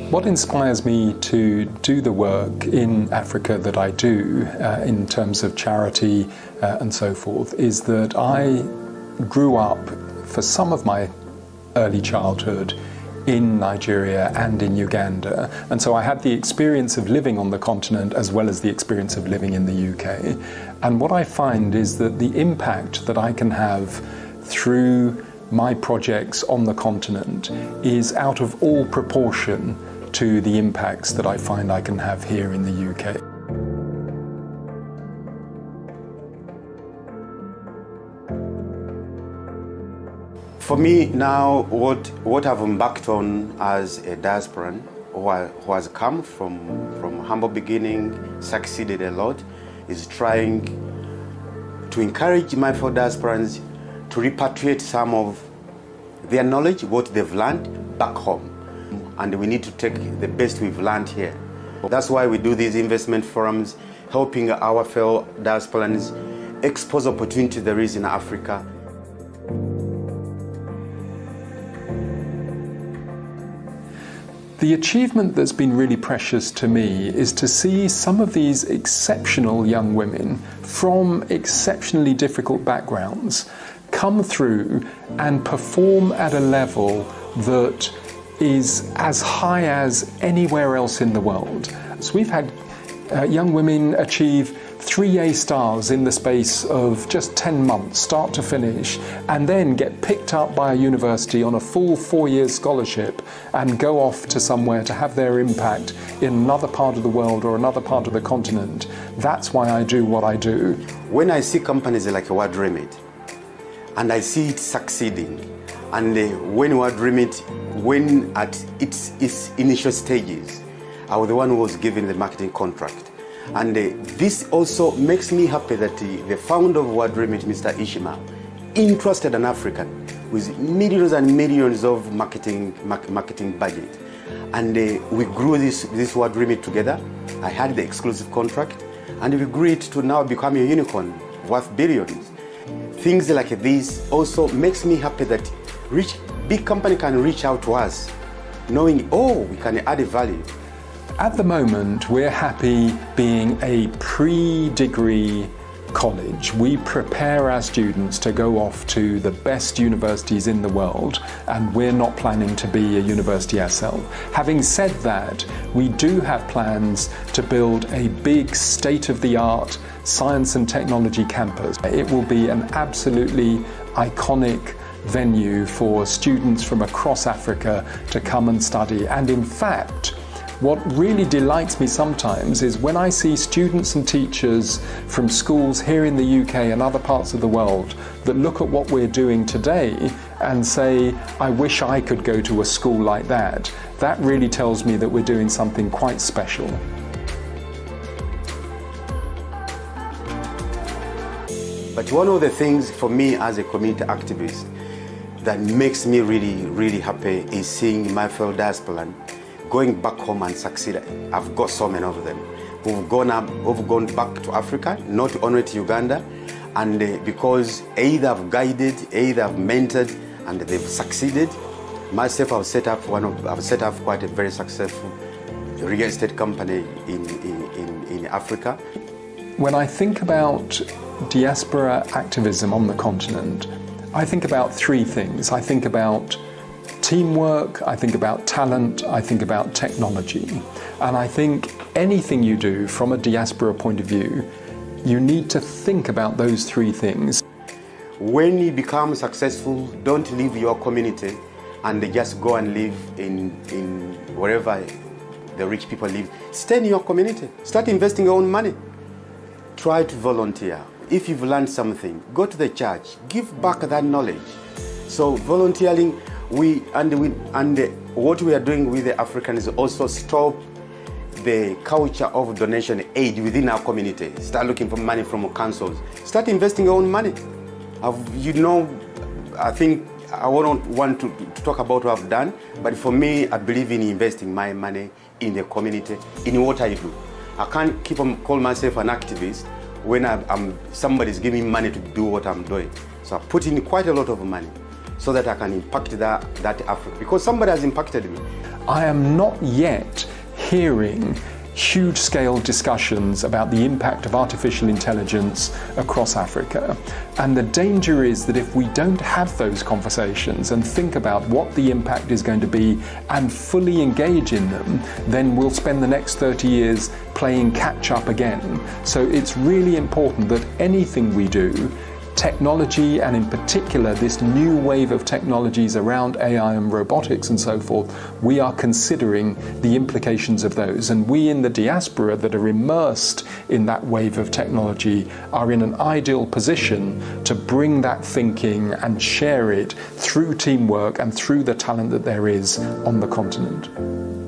What inspires me to do the work in Africa that I do, in terms of charity and so forth, is that I grew up for some of my early childhood in Nigeria and in Uganda, and so I had the experience of living on the continent as well as the experience of living in the UK. And what I find is that the impact that I can have through my projects on the continent is out of all proportion to the impacts that I find I can have here in the UK. For me now, what I've embarked on as a diasporan who has come from humble beginning, succeeded a lot, is trying to encourage my fellow diasporans to repatriate some of their knowledge, what they've learned back home. And we need to take the best we've learned here. That's why we do these investment forums, helping our fellow diasporans expose opportunity there is in Africa. The achievement that's been really precious to me is to see some of these exceptional young women from exceptionally difficult backgrounds come through and perform at a level that is as high as anywhere else in the world. So we've had young women achieve 3 A stars in the space of just 10 months, start to finish, and then get picked up by a university on a full 4-year scholarship and go off to somewhere to have their impact in another part of the world or another part of the continent. That's why I do what I do. When I see companies like World Remit, and I see it succeeding, and when World Remit, when at its initial stages, I was the one who was given the marketing contract. And this also makes me happy that the founder of World Remit, Mr. Ishmael, entrusted an African with millions and millions of marketing budget. And we grew this World Remit together. I had the exclusive contract, and we grew it to now become a unicorn worth billions. Things like this also makes me happy that big company can reach out to us, knowing, oh, we can add a value. At the moment, we're happy being a pre-degree college. We prepare our students to go off to the best universities in the world, and we're not planning to be a university ourselves. Having said that, we do have plans to build a big state-of-the-art science and technology campus. It will be an absolutely iconic venue for students from across Africa to come and study. And in fact, what really delights me sometimes is when I see students and teachers from schools here in the UK and other parts of the world that look at what we're doing today and say, I wish I could go to a school like that. That really tells me that we're doing something quite special. But one of the things for me as a community activist that makes me really happy is seeing my fellow diasporan going back home and succeed. I've got so many of them who've gone back to Africa, not only to Uganda, and because either I've guided, either I've mentored, and they've succeeded. Myself, I've set up quite a very successful real estate company in Africa. When I think about diaspora activism on the continent, I think about 3 things. I think about teamwork, I think about talent, I think about technology. And I think anything you do from a diaspora point of view, you need to think about those 3 things. When you become successful, don't leave your community and just go and live in wherever the rich people live. Stay in your community. Start investing your own money. Try to volunteer. If you've learned something, go to the church, give back that knowledge. So volunteering, what we are doing with the Africans is also stop the culture of donation aid within our community. Start looking for money from councils. Start investing your own money. I think I wouldn't want to talk about what I've done, but for me, I believe in investing my money in the community, in what I do. I can't keep on calling myself an activist when somebody's giving me money to do what I'm doing. So I put in quite a lot of money so that I can impact that Africa, because somebody has impacted me. I am not yet hearing huge-scale discussions about the impact of artificial intelligence across Africa. And the danger is that if we don't have those conversations and think about what the impact is going to be and fully engage in them, then we'll spend the next 30 years playing catch-up again. So it's really important that anything we do, technology, and in particular this new wave of technologies around AI and robotics and so forth, we are considering the implications of those. And we in the diaspora that are immersed in that wave of technology are in an ideal position to bring that thinking and share it through teamwork and through the talent that there is on the continent.